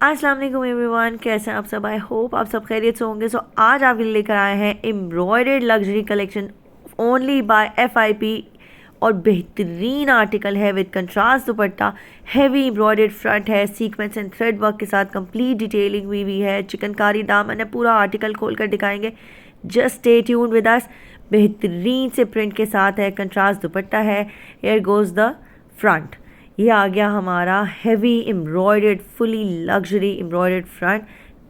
अस्सलाम वालेकुम एवरीवन, कैसे हैं आप सब। आई होप आप सब खैरियत से होंगे। सो आज आपके लिए लेकर आए हैं embroidered luxury collection only by FIP और बेहतरीन आर्टिकल है with contrast dupatta, heavy embroidered front है, सीक्वेंस एंड थ्रेड वर्क के साथ कंप्लीट डिटेलिंग हुई हुई है, चिकनकारी दामन है। पूरा आर्टिकल खोल कर दिखाएंगे, just stay tuned with us. बेहतरीन से प्रिंट के साथ है, कंट्रास्ट दुपट्टा है। Here goes the front. ये आ गया हमारा heavy embroidered fully luxury embroidered front.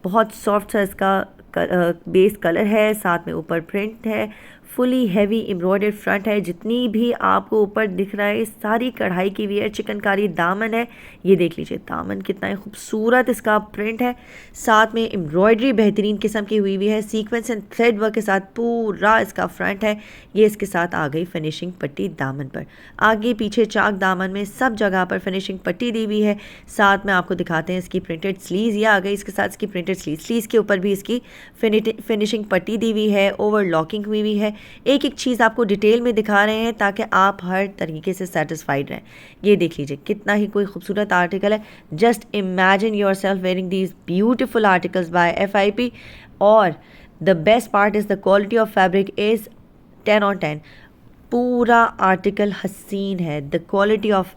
बहुत सॉफ्ट सा इसका बेस कलर है, साथ में ऊपर प्रिंट है। फुली हैवी एम्ब्रॉयडर्ड फ्रंट है। जितनी भी आपको ऊपर दिख रहा है सारी कढ़ाई की हुई है। चिकनकारी दामन है, ये देख लीजिए दामन कितना खूबसूरत इसका प्रिंट है। साथ में एम्ब्रॉयडरी बेहतरीन किस्म की हुई हुई है, सीक्वेंस एंड थ्रेड वर्क के साथ पूरा इसका फ्रंट है। ये इसके साथ आ गई फिनिशिंग पट्टी दामन पर। आगे पीछे चाक दामन में सब जगह पर फिनिशिंग पट्टी दी हुई है। साथ में आपको दिखाते हैं इसकी प्रिंटेड स्लीव्स। ये आ गई इसके साथ इसकी प्रिंटेड स्लीव्स के ऊपर भी इसकी फिनिशिंग पट्टी दी हुई है, ओवरलॉकिंग हुई हुई है। एक एक चीज़ आपको डिटेल में दिखा रहे हैं ताकि आप हर तरीके से सेटिस्फाइड रहें। ये देख लीजिए कितना ही कोई खूबसूरत आर्टिकल है। Just imagine yourself wearing these beautiful articles by FIP। और the best part is the quality of fabric is 10 on 10। पूरा आर्टिकल हसीन है। The quality of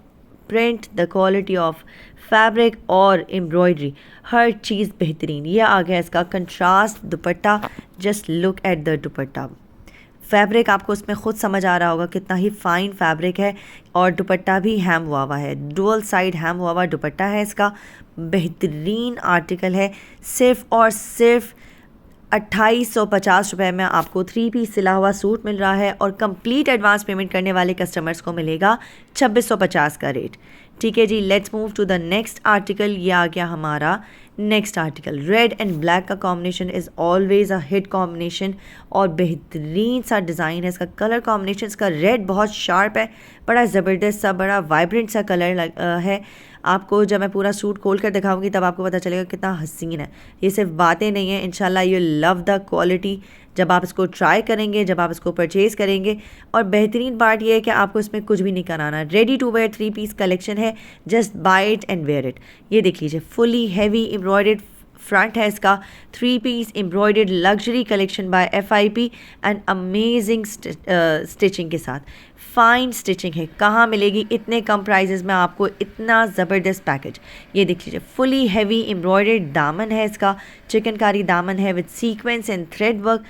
print, the quality of fabric और एम्ब्रॉयडरी, हर चीज़ बेहतरीन। यह आ गया इसका contrast dupatta. Just look at the dupatta. Fabric आपको उसमें ख़ुद समझ आ रहा होगा कितना ही फ़ाइन फैब्रिक है। और दुपट्टा भी हैम हुआ हुआ है, डुअल साइड हैम हुआ हुआ दुपट्टा है इसका। बेहतरीन आर्टिकल है। सिर्फ़ और सिर्फ 2850 रुपये में आपको 3 पीस सिला हुआ सूट मिल रहा है। और कंप्लीट एडवांस पेमेंट करने वाले कस्टमर्स को मिलेगा 2650 का रेट। ठीक है जी, let's move to the next article. ये आ गया हमारा next article. Red and black का combination is always a hit combination. और बेहतरीन सा डिज़ाइन है इसका। कलर कॉम्बिनेशन इसका रेड बहुत शार्प है, बड़ा ज़बरदस्त सा, बड़ा वाइब्रेंट सा कलर है। आपको जब मैं पूरा सूट खोल कर दिखाऊंगी तब आपको पता चलेगा कितना हसीन है। ये सिर्फ बातें नहीं है, इंशाल्लाह यू लव द क्वालिटी जब आप इसको ट्राई करेंगे, जब आप इसको परचेज़ करेंगे। और बेहतरीन पार्ट ये है कि आपको इसमें कुछ भी नहीं कराना। Ready to wear 3 piece collection है, just buy it and wear it. ये देख लीजिए फुली हैवी एम्ब्रॉयडर्ड फ्रंट है इसका। 3 piece embroidered luxury collection by FIP and amazing stitching के साथ। फ़ाइन स्टिचिंग है। कहाँ मिलेगी इतने कम प्राइजेस में आपको इतना ज़बरदस्त पैकेज। ये देख लीजिए फुली हैवी एम्ब्रॉयडर्ड दामन है इसका। चिकनकारी दामन है with sequence and thread work.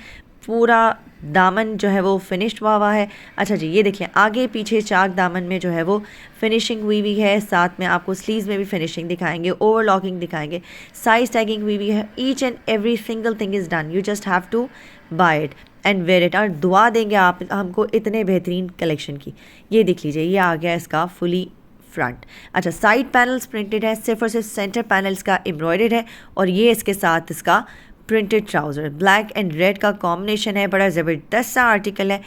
पूरा दामन जो है वो फिनिश्ड हुआ है। अच्छा जी, ये देखिए आगे पीछे चाक दामन में जो है वो फिनिशिंग हुई हुई है। साथ में आपको स्लीव्स में भी फिनिशिंग दिखाएंगे, ओवरलॉकिंग दिखाएंगे, साइज टैगिंग हुई हुई है। Each and every single thing is done. You just have to buy it and wear it. और दुआ देंगे आप हमको इतने बेहतरीन कलेक्शन की। ये देख लीजिए, ये आ गया इसका फुली फ्रंट। अच्छा, साइड पैनल्स प्रिंटेड है, सिर्फ और सिर्फ सेंटर पैनल्स का एम्ब्रॉयडर्ड है। और ये इसके साथ इसका printed trouser black and red का कॉम्बिनेशन है। बड़ा ज़बरदस्त सा आर्टिकल है,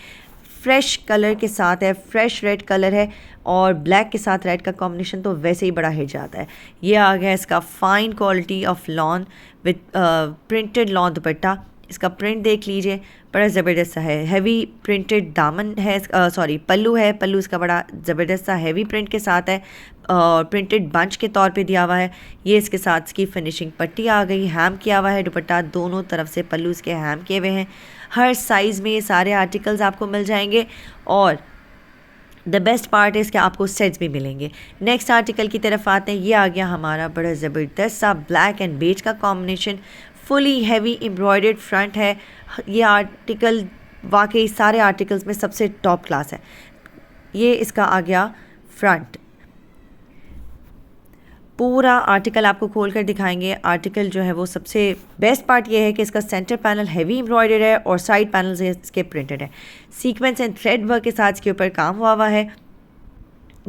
फ्रेश कलर के साथ है, फ्रेश रेड कलर है। और ब्लैक के साथ रेड का कॉम्बिनेशन तो वैसे ही बड़ा हिट जाता है। ये आ गया इसका fine quality of lawn with printed lawn दुपट्टा। इसका प्रिंट देख लीजिए, बड़ा ज़बरदस्त सा है। हैवी प्रिंटेड दामन है, सॉरी पल्लू है। पल्लू इसका बड़ा ज़बरदस्त सा हैवी प्रिंट के साथ है और प्रिंटेड बंच के तौर पे दिया हुआ है। ये इसके साथ इसकी फिनिशिंग पट्टी आ गई, हैम किया हुआ है दुपट्टा। दोनों तरफ से पल्लू इसके हैम किए हुए हैं। हर साइज़ में ये सारे आर्टिकल्स आपको मिल जाएंगे। और द बेस्ट पार्ट इज़ कि आपको सेट्स भी मिलेंगे। नेक्स्ट आर्टिकल की तरफ आते हैं। ये आ गया हमारा बड़ा ज़बरदस्त सा ब्लैक एंड बेज का combination. Fully heavy embroidered front है। ये आर्टिकल वाकई सारे आर्टिकल्स में सबसे टॉप क्लास है। ये इसका आ गया फ्रंट। पूरा आर्टिकल आपको खोल कर दिखाएंगे। आर्टिकल जो है वो सबसे बेस्ट पार्ट ये है कि इसका सेंटर पैनल हैवी एम्ब्रॉयडर्ड है और साइड पैनल इसके प्रिंटेड है। सीक्वेंस एंड थ्रेड वर्क के साथ इसके ऊपर काम हुआ है।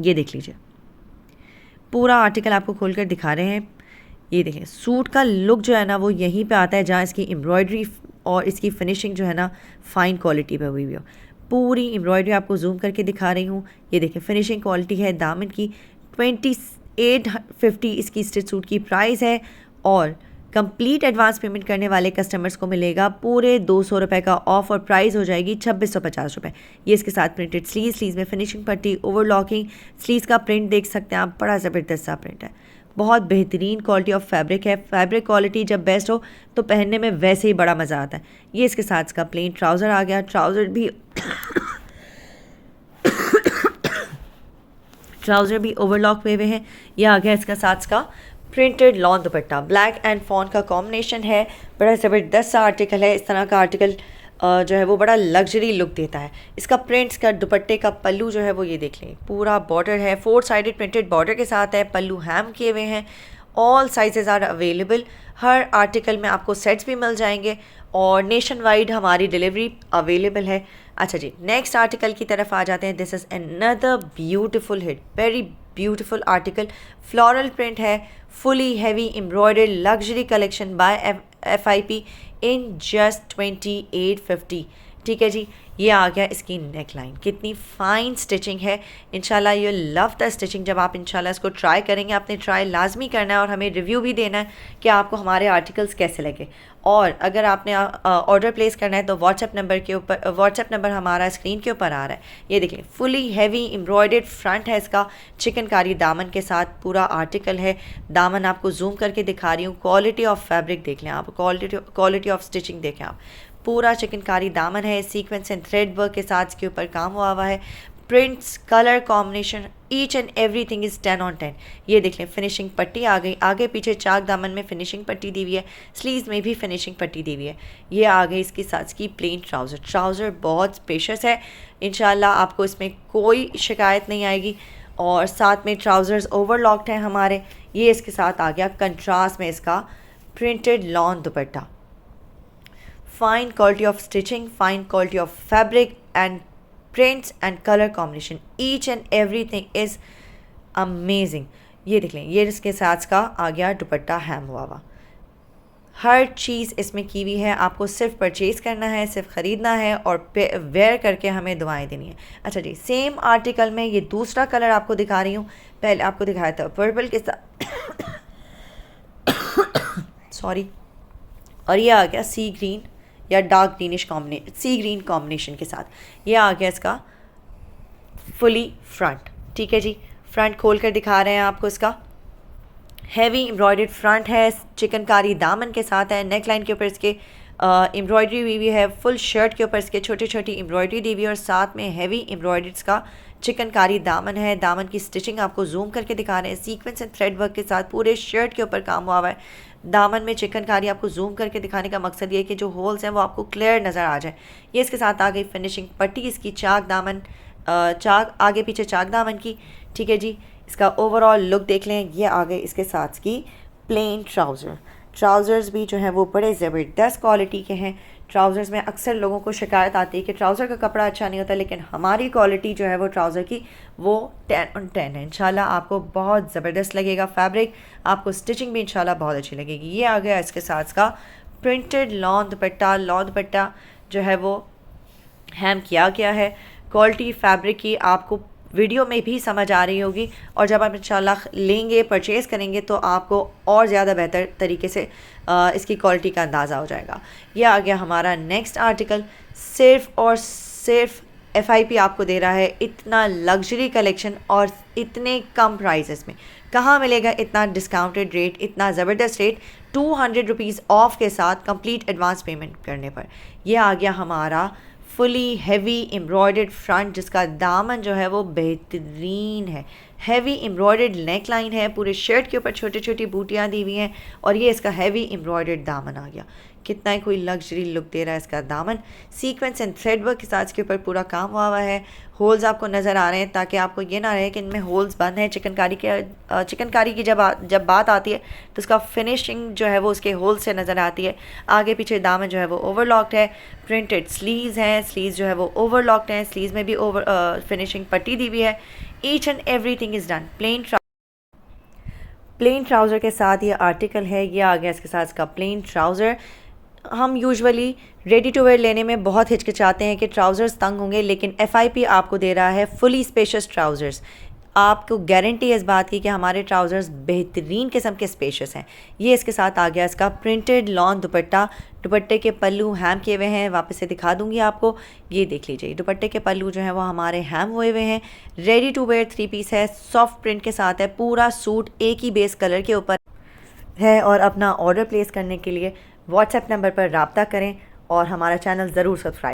ये देख लीजिए पूरा आर्टिकल आपको खोल कर दिखा रहे हैं। ये देखें सूट का लुक जो है ना वो यहीं पे आता है जहाँ इसकी एम्ब्रॉयडरी और इसकी फिनिशिंग जो है ना फ़ाइन क्वालिटी पे हुई हुई हो। पूरी एम्ब्रॉयडरी आपको जूम करके दिखा रही हूँ। ये देखें फिनिशिंग क्वालिटी है दामन की। 2850 इसकी स्टिच सूट की प्राइस है। और कंप्लीट एडवांस पेमेंट करने वाले कस्टमर्स को मिलेगा पूरे 200 रुपये का ऑफ और प्राइस हो जाएगी 2650 रुपये। ये इसके साथ प्रिंटेड स्लीव्स में फिनिशिंग पट्टी, ओवरलॉकिंग, स्लीव्स का प्रिंट देख सकते हैं आप, बड़ा ज़बरदस्त सा प्रिंट है। बहुत बेहतरीन क्वालिटी ऑफ फैब्रिक है। फैब्रिक क्वालिटी जब बेस्ट हो तो पहनने में वैसे ही बड़ा मज़ा आता है। ये इसके साथ इसका प्लेन ट्राउज़र आ गया। ट्राउज़र भी ओवरलॉक हुए हुए हैं। यह आ गया इसका साथ का printed lawn dupatta, black and fawn का कॉम्बिनेशन है। बड़ा ज़बरदस्त सा आर्टिकल है। इस तरह का आर्टिकल जो है वो बड़ा लग्जरी लुक देता है। इसका प्रिंट्स का दुपट्टे का पल्लू जो है वो ये देख लें, पूरा बॉर्डर है, 4 साइडेड प्रिंटेड बॉर्डर के साथ है। पल्लू हैम किए हुए हैं। All sizes are available. हर आर्टिकल में आपको सेट्स भी मिल जाएंगे और नेशन वाइड हमारी डिलीवरी अवेलेबल है। अच्छा जी, नेक्स्ट आर्टिकल की तरफ आ जाते हैं। This is another beautiful hit, very beautiful article. Floral print है, fully heavy embroidered luxury collection by FIP in just 2850। ठीक है जी, ये आ गया इसकी नेक लाइन। कितनी फ़ाइन स्टिचिंग है। इंशाल्लाह यू लव द स्टिचिंग। जब आप इंशाल्लाह इसको ट्राई करेंगे, आपने ट्राई लाजमी करना है और हमें रिव्यू भी देना है कि आपको हमारे आर्टिकल्स कैसे लगे। और अगर आपने ऑर्डर प्लेस करना है तो व्हाट्सएप नंबर हमारा स्क्रीन के ऊपर आ रहा है। ये देखें, फुली हैवी एम्ब्रॉयडर्ड फ्रंट है इसका, चिकनकारी दामन के साथ पूरा आर्टिकल है। दामन आपको जूम करके दिखा रही हूँ। क्वालिटी ऑफ फैब्रिक देख लें आप, क्वालिटी ऑफ स्टिचिंग देखें आप। पूरा चिकनकारी दामन है, सीक्वेंस एंड थ्रेड वर्क के साथ इसके ऊपर काम हुआ है। Prints, colour combination, each and everything is 10 on 10। ये देख लें, फिनिशिंग पट्टी आ गई। आगे पीछे चाक दामन में फिनिशिंग पट्टी दी हुई है, स्लीव्स में भी फिनिशिंग पट्टी दी हुई है। ये आ गई इसके साथ की प्लेन ट्राउज़र। ट्राउज़र बहुत स्पेशियस है। इंशाल्लाह आपको इसमें कोई शिकायत नहीं आएगी। और साथ में ट्राउज़र्स ओवरलॉक्ड हैं हमारे। ये इसके साथ आ गया कंट्रास्ट में इसका printed lawn dupatta. Fine quality of stitching, fine quality of fabric and prints and colour combination, each and everything is amazing. ये देख लें, ये इसके साथ का आ गया दुपट्टा हैम हुआ। हर चीज़ इसमें की हुई है। आपको सिर्फ परचेज़ करना है, सिर्फ ख़रीदना है और वेयर करके हमें दुआएं देनी है। अच्छा जी, सेम आर्टिकल में ये दूसरा कलर आपको दिखा रही हूँ। पहले आपको दिखाया था पर्पल के साथ सॉरी, और ये आ गया सी ग्रीन या डार्क ग्रीनिश सी ग्रीन कॉम्बिनेशन के साथ। ये आ गया इसका फुली फ्रंट। ठीक है जी, फ्रंट खोल कर दिखा रहे हैं आपको। इसका हैवी एम्ब्रॉयडर्ड फ्रंट है, चिकनकारी दामन के साथ है। नेक लाइन के ऊपर इसके एम्ब्रॉयडरी हुई है। फुल शर्ट के ऊपर इसके छोटी छोटी एम्ब्रॉयडरी दी हुई है और साथ में हैवी एम्ब्रॉयडर्स का चिकनकारी दामन है। दामन की स्टिचिंग आपको जूम करके दिखा रहे हैं। सीक्वेंस एंड थ्रेड वर्क के साथ पूरे शर्ट के ऊपर काम हुआ है। दामन में चिकनकारी आपको जूम करके दिखाने का मकसद ये है कि जो होल्स हैं वो आपको क्लियर नज़र आ जाए। ये इसके साथ आ गई फिनिशिंग पट्टी इसकी, चाक दामन, चाक आगे पीछे चाक दामन की। ठीक है जी, इसका ओवरऑल लुक देख लें। ये आ गए इसके साथ की प्लेन ट्राउज़र। ट्राउज़र्स भी जो हैं वो बड़े ज़बरदस्त क्वालिटी के हैं। ट्राउज़र्स में अक्सर लोगों को शिकायत आती है कि ट्राउज़र का कपड़ा अच्छा नहीं होता, लेकिन हमारी क्वालिटी जो है वो ट्राउज़र की वो 10 on 10 है। इंशाल्लाह आपको बहुत ज़बरदस्त लगेगा फैब्रिक, आपको स्टिचिंग भी इंशाल्लाह बहुत अच्छी लगेगी। ये आ गया इसके साथ का प्रिंटेड लॉन दुपट्टा। लॉन दुपट्टा जो है वो हैम किया गया है। क्वालिटी फैब्रिक की आपको वीडियो में भी समझ आ रही होगी और जब आप इंशाल्लाह लेंगे, परचेज़ करेंगे तो आपको और ज़्यादा बेहतर तरीके से इसकी क्वालिटी का अंदाज़ा हो जाएगा। यह आ गया हमारा नेक्स्ट आर्टिकल। सिर्फ़ और सिर्फ FIP आपको दे रहा है इतना लग्जरी कलेक्शन और इतने कम प्राइजेस में। कहाँ मिलेगा इतना डिस्काउंटेड रेट, इतना ज़बरदस्त रेट 200 रुपीज़ ऑफ के साथ कंप्लीट एडवांस पेमेंट करने पर। यह आ गया हमारा फुली हैवी एम्ब्रॉयडर्ड फ्रंट, जिसका दामन जो है वो बेहतरीन है। हैवी एम्ब्रॉयडर्ड नेक लाइन है, पूरे शर्ट के ऊपर छोटी छोटी बूटियाँ दी हुई हैं और ये इसका हैवी एम्ब्रॉयडर्ड दामन आ गया। कितना ही कोई लग्जरी लुक दे रहा है इसका दामन। सीक्वेंस एंड थ्रेड वर्क के साथ इसके ऊपर पूरा काम हुआ है। होल्स आपको नज़र आ रहे हैं ताकि आपको ये ना रहे कि इनमें होल्स बंद हैं। चिकनकारी की जब बात आती है तो उसका फिनिशिंग जो है वो उसके होल से नज़र आती है। आगे पीछे दामन जो है वो ओवरलॉक्ड है। प्रिंटेड स्लीव्स हैं, स्लीव्स जो है वो ओवरलॉक्ड हैं। स्लीव्स में भी फिनिशिंग पट्टी दी हुई है। Each and everything is done. Plane trouser के साथ ये आर्टिकल है। ये आ गया इसके साथ इसका प्लेन ट्राउज़र। हम यूजुअली रेडी टू वेयर लेने में बहुत हिचकिचाते हैं कि ट्राउज़र्स तंग होंगे, लेकिन FIP आपको दे रहा है फुली स्पेशियस ट्राउज़र्स। आपको गारंटी है इस बात की कि हमारे ट्राउज़र्स बेहतरीन किस्म के स्पेशियस हैं। ये इसके साथ आ गया इसका प्रिंटेड लॉन दुपट्टा। दुपट्टे के पल्लू हैम किए हुए हैं, वापस से दिखा दूंगी आपको। ये देख लीजिए, दुपट्टे के पल्लू जो हैं वो हमारे हैम हुए हुए हैं। रेडी टू वेयर 3 पीस है, सॉफ्ट प्रिंट के साथ है। पूरा सूट एक ही बेस कलर के ऊपर है। और अपना ऑर्डर प्लेस करने के लिए व्हाट्सएप नंबर पर रब्ता करें और हमारा चैनल ज़रूर सब्सक्राइब